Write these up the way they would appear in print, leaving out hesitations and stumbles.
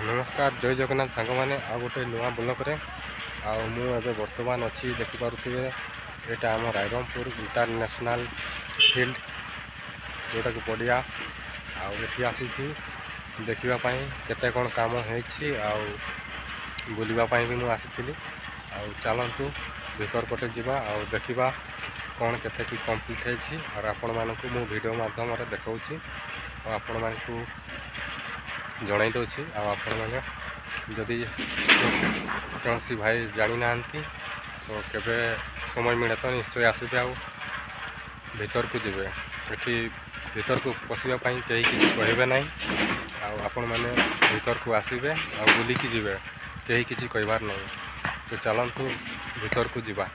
नमस्कार जय जगन्नाथ सांग मैंने आ गोटे नुआ ब्लॉक मुझे बर्तमान अच्छी देखिपे यहाँ आम रायरंगपुर इंटरनेशनल फील्ड जोटा कि पड़िया आठी आसी देखापी केते कौन काम बुलवाई भी मुझे चलतु भीतर पटे जावा देखा कौन केते कि कंप्लीट होती और आपण मानक मु वीडियो माध्यम देखा आपण मानक जन दूसरी आपण मैंने जदि कौन सी भाई जानी ना तो केवे समय मिले तो निश्चय आसबे भीतर को जीवे ये भीतर को पशिवाई कहीं किसी कहे ना आपण मैंने भीतर को आसबे बुलिकी जीवे कहीं किसी कहबार नहीं तो चलतु भीतर को जीवा।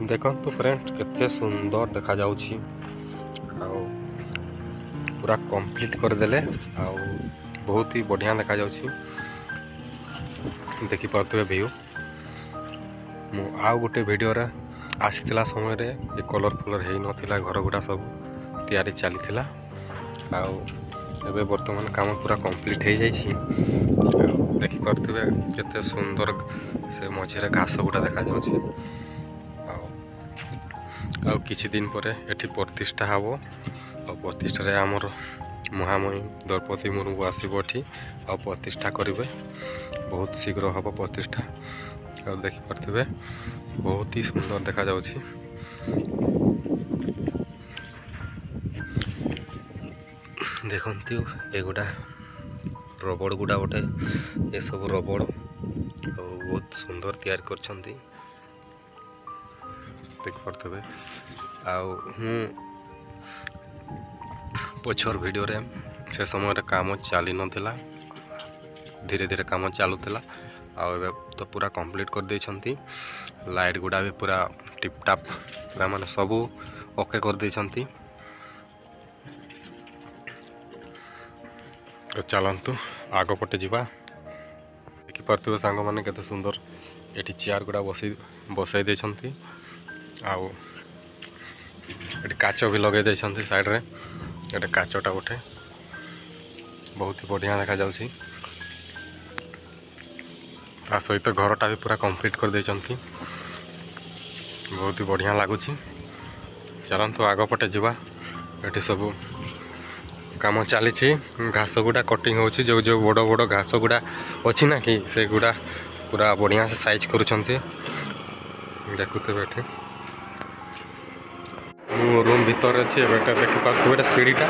देखो फ्रेंड्स केते सुंदर देखा जाउछि पूरा कंप्लीट करदेले बहुत ही बढ़िया देखा जाउछि देखि पार्थे व्यू मु आउ गोटे वीडियो रे आसीथिला समय रे ये कलर फलर हेई नथिला घर गुडा सब तैयारी चली थिला एबे वर्तमान काम पूरा कंप्लीट हो जाइछि देखि पार्थे केते सुंदर से मझे घास गुडा देखा जाउछि किछि दिन पर एठी प्रतिष्ठा हबो प्रतिष्ठा आमर महामहिम द्रौपदी मुर्मू आसबो एठी प्रतिष्ठा करेंगे बहुत शीघ्र हम प्रतिष्ठा देखिपे बहुत ही सुंदर देखा जाउछि देखंतु एगुडा रबड़ गुडा गोटे ये सब रबड़ बहुत सुंदर तैयार करछंती देखिपे पछर वीडियो रे से समय काम चली नाला धीरे धीरे काम चलुला आबे तो पूरा कंप्लीट कर देछंती लाइट गुडा भी पूरा टिपटाप पूरा माने सबू ओके कर देछंती चलतु आग पटे जीवा देखिपे सांग मैंने केते सुंदर एटी चेयर गुडा बसई देछंती काच भी लगे देछंती साइड रे एटा काचटा उठे बहुत ही बढ़िया देखा जाउछि आ सहित घरटा भी पूरा कंप्लीट कर देछंती बहुत ही बढ़िया लगुछि चलंतु आग पटे जीवा एटी सब काम चली घास गुडा कटिंग होछि जो जो बड़ बड़ घास गुडा अछि ना कि से गुडा पूरा बढ़िया से साइज करूछंती देखुते बैठे मु रूम भीतर अच्छे बेटा देखि पार्थ सीढ़ीटा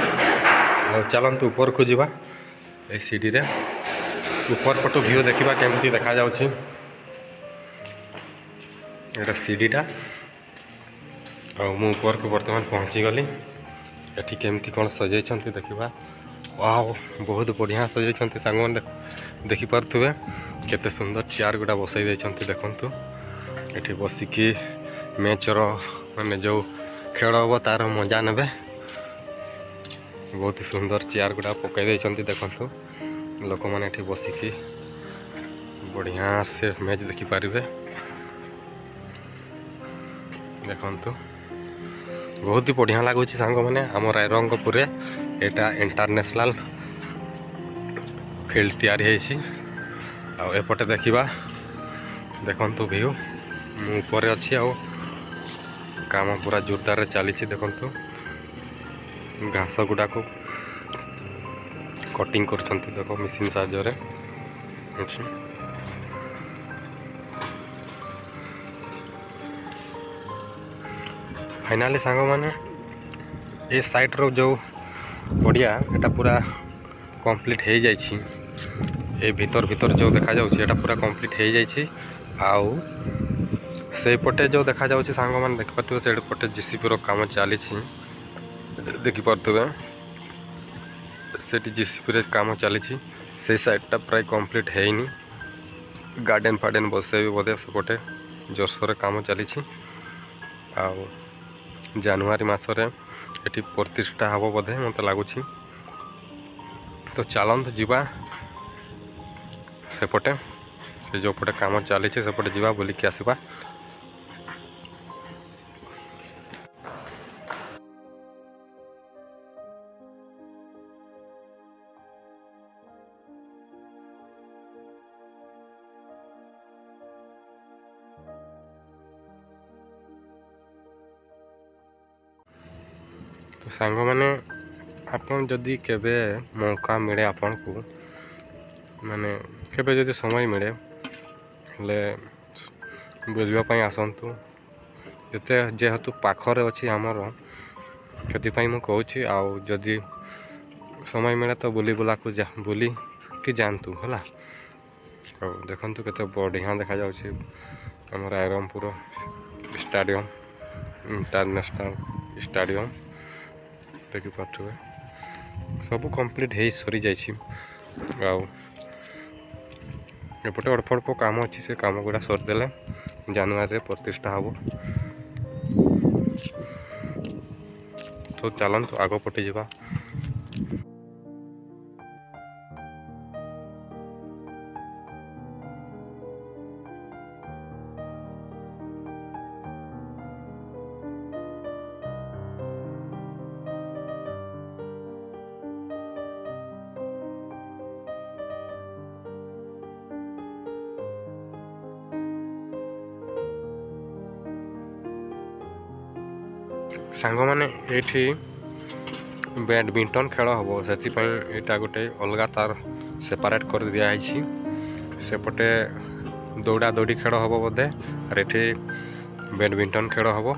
चलतु ऊपर को जीवा ए सीढ़ी रे ऊपर पटो व्यू देखा केमती देखा जाउछि एटा सीढ़ीटा मु ऊपर को वर्तमान पहुँची गली एठी केमती कौन सजाइछंती देखिबा वाओ बहुत बढ़िया सजाइछंती सांग मन देखि पार्थुबे केते सुंदर चेयर गुडा बसई देछंती देखंतु एठी बसिकी मैचर माने जो खेल हम तार मजा ने बहुत ही सुंदर चेयर गुडा पकई देछंती देखंतु लोक मैंने एठी बसिकी बढ़िया से मैच देखि पारिबे देखंतु बहुत ही बढ़िया लगुच सांग मैंने आम रायरंगपुर एटा इंटरनेशनल फील्ड तैयारी होइछि एपटे देखा देखंतु व्यू मु ऊपर अच्छी काम पूरा जोरदार चली देखंतु घास गुडा को कटिंग करछंती देखो मशीन साहाय्य अच्छी। फाइनाली सांग मैंने ए साइड रो जो पड़िया एटा पूरा कंप्लीट हो जाइए। ए भीतर भीतर जो देखा जाउछि एटा पूरा कंप्लीट हो जाइए। आउ से पटे जो देखा जाउछि सांग मैंने देख पाथुबे से पटे जीसीपी रो काम चली देखि पाथुबे सेठी जीसीपी रे काम चली से साइडटा प्राय कंप्लीट हैनी। गार्डन फार्डन बसे भी बोधे सेपटे जोरसोर काम चली। जनवरी मसरे ये प्रतिष्ठा हम बोधे मत लगुच। तो चलत जीवा सेपटे से जो पटे काम चली सेपटे जीवा बुलिकी आसवा। तो सांग मैंने आपन जदि केबे मौका मिले आपन को माने केबे जदि समय मिले ले बुझापी आसतु जिते जेहेतु पाखरे अच्छी आमर से मुझे कहूँ जदि समय मिले तो बुली बुला को बुली कि जातु है। देखु केते बढ़िया देखा जाउछि हमर रायरंगपुर स्टेडियम इंटरनेशनल स्टेडियम देखि पाथुबे सब कंप्लीट हो सरी जाइछि। एपटे अल्प अल्प काम अच्छी से काम गुड़ा सरदेले जनवरी प्रतिष्ठा हम। तो चलतु आग पटे जावा। सांग मैंने ये बैडमिंटन खेल हम से यहाँ गोटे अलग तार सेपरेट कर दिखाई सेपटे दौड़ा दौड़ी खेल हम बोधे और ये बैडमिंटन खेल हम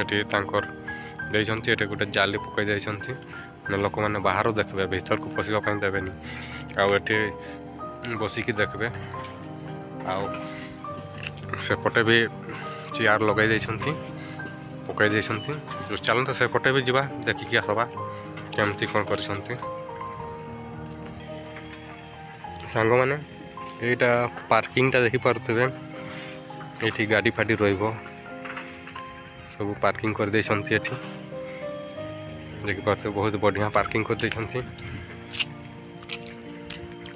ये देखते गोटे जाली पकई देती लोक मैंने बाहर देखते भीतर को पशिया देवेनि आठी बसिकी देखते आउटे भी चेयर लगे पकई देती। जो चलते सेपटे भी जावा देखिकी आसवा केमती कौन कर सांग मैंने यहाँ पार्किंगटा देखिपे ये गाड़ी फाड़ी रही सब पार्किंग कर देती देखिपे बहुत बढ़िया पार्किंग कर देती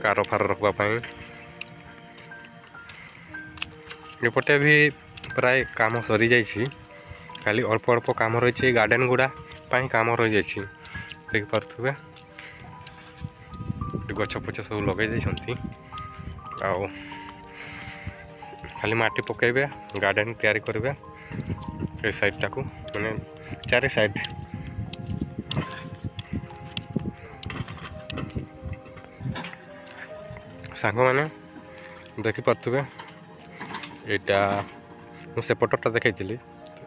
कार फार रखवाई। एपटे भी प्राय काम सरी जाइए खाली अल्प अल्प काम रही गार्डन गुड़ा काम रही जाइए देखिपे गछ पछ सब लगे देती खाली माटी पकेबे गार्डन तैयारी करेंगे ये साइडटा को मैंने चारि साइड सांग मैंने देखिपे यहाँ मुझे सेपटा देखी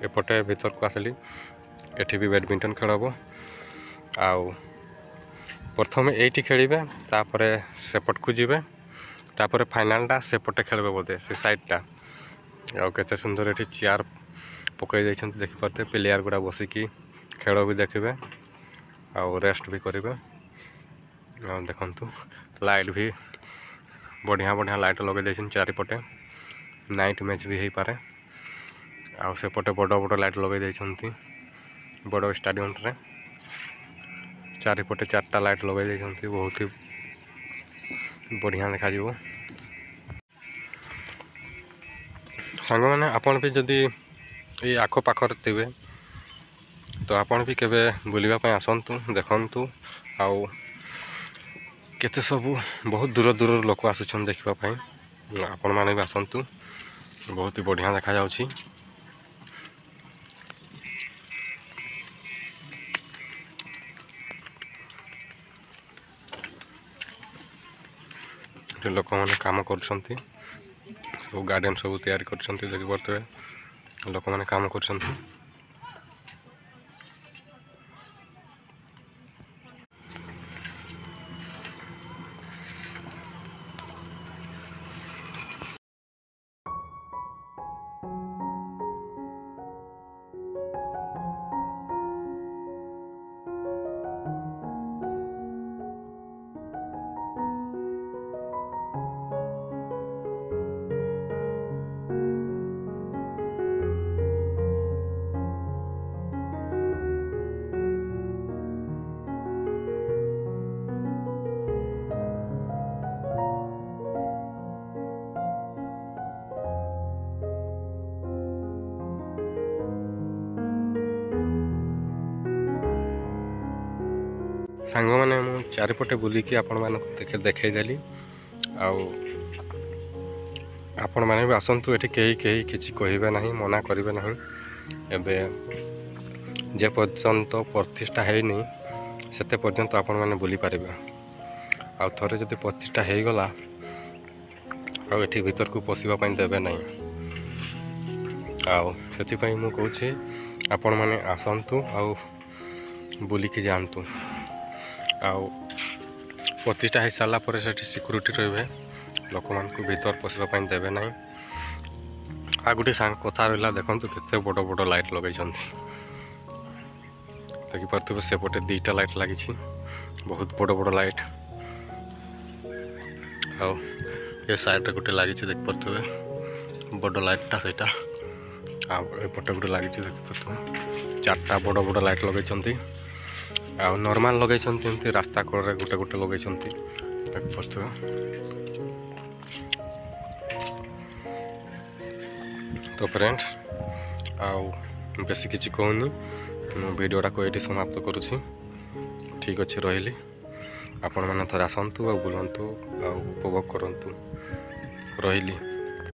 एपटे भीतर को आसली एठी भी बैडमिंटन खेल हम आउ प्रथम ये खेलें तापर सेपट को जी तापर फाइनालटा सेपटे खेलें बोधे से साइडटा आते सुंदर ये चेयर पकई देते देखिपे प्लेयर गुड़ा बसिकी खेल भी देखिए आउ रेस्ट भी करेंगे। देखु लाइट भी बढ़िया बढ़िया लाइट लगे देते चारिपटे नाइट मैच भी हो पारे आउ सेपटे बड़ बड़ लाइट लगे देते बड़ स्टेडियम रे चारिपटे चार्टा लाइट लगे देते बहुत ही बढ़िया देखा सांग मैंने आपन भी जदि ये आख पाखर थे तो आपन भी केबे बुलवाई आसतु देखु आउ केते सब बहुत दूर दूर लोक आसुछन देखापी आपण मैंने भी आसतु बहुत ही बढ़िया देखा जाउछि। ଲୋକମାନେ କାମ କରୁଛନ୍ତି, ସବୁ ଗାର୍ଡେନ୍ ସବୁ ତିଆରି କରୁଛନ୍ତି, ଦେଖିପାରୁଥିବେ ଲୋକମାନେ କାମ କରୁଛନ୍ତି। ସାଙ୍ଗମାନେ ମୁଁ ଚାରିପଟେ ବୁଲିକି ଆପଣମାନଙ୍କୁ ଦେଖେଇଦେଲି। ଆଉ ଆପଣମାନେ ବି ଆସନ୍ତୁ, ଏଠି କେହି କିଛି କହିବେ ନାହିଁ, ମନା କରିବେ ନାହିଁ। ଏବେ ଯେ ପର୍ଯ୍ୟନ୍ତ ପ୍ରତିଷ୍ଠା ହେଇନି ସେତେ ପର୍ଯ୍ୟନ୍ତ ଆପଣମାନେ ବୁଲିପାରିବେ। ଆଉ ଥରେ ଯଦି ପ୍ରତିଷ୍ଠା ହେଇଗଲା ଆଉ ଏଠି ଭିତରକୁ ପଶିବା ପାଇଁ ଦେବେ ନାହିଁ। ଆଉ ସେଥିପାଇଁ ମୁଁ କହୁଛି ଆପଣମାନେ ଆସନ୍ତୁ ଆଉ ବୁଲିକି ଯାଆନ୍ତୁ। ଆଉ ପ୍ରତିଷ୍ଠା ହେଇସାରିଲା ପରେ ସେଠି ସିକ୍ୟୁରିଟି ରହିବେ, ଲୋକମାନଙ୍କୁ ଭିତର ପଶିବା ପାଇଁ ଦେବେ ନାହିଁ। ଆଉ ଗୋଟେ ସାଙ୍ଗ କଥା ରହିଲା, ଦେଖନ୍ତୁ କେତେ ବଡ଼ ବଡ଼ ଲାଇଟ୍ ଲଗେଇଛନ୍ତି, ଦେଖିପାରୁଥିବେ ସେପଟେ 2ଟା ଲାଇଟ୍ ଲାଗିଛି, ବହୁତ ବଡ଼ ବଡ଼ ଲାଇଟ୍। ଆଉ ଏ ସାଇଡ଼୍ରେ ଗୋଟେ ଲାଗିଛି, ଦେଖିପାରୁଥିବେ ବଡ଼ ଲାଇଟ୍ଟା ସେଇଟା। ଆଉ ଏପଟେ ଗୋଟେ ଲାଗିଛି, ଦେଖିପାରୁଥିବେ 4ଟା ବଡ଼ ବଡ଼ ଲାଇଟ୍ ଲଗେଇଛନ୍ତି। ଆଉ ନର୍ମାଲ୍ ଲଗେଇଛନ୍ତି, ଏମିତି ରାସ୍ତା କଡ଼ରେ ଗୋଟେ ଲଗେଇଛନ୍ତି, ଦେଖିପାରୁଥିବେ। ତ ଫ୍ରେଣ୍ଡସ୍, ଆଉ ବେଶୀ କିଛି କହୁନି, ମୁଁ ଭିଡ଼ିଓଟାକୁ ଏଇଠି ସମାପ୍ତ କରୁଛି। ଠିକ୍ ଅଛି, ରହିଲି। ଆପଣମାନେ ଥରେ ଆସନ୍ତୁ ଆଉ ବୁଲନ୍ତୁ ଆଉ ଉପଭୋଗ କରନ୍ତୁ, ରହିଲି।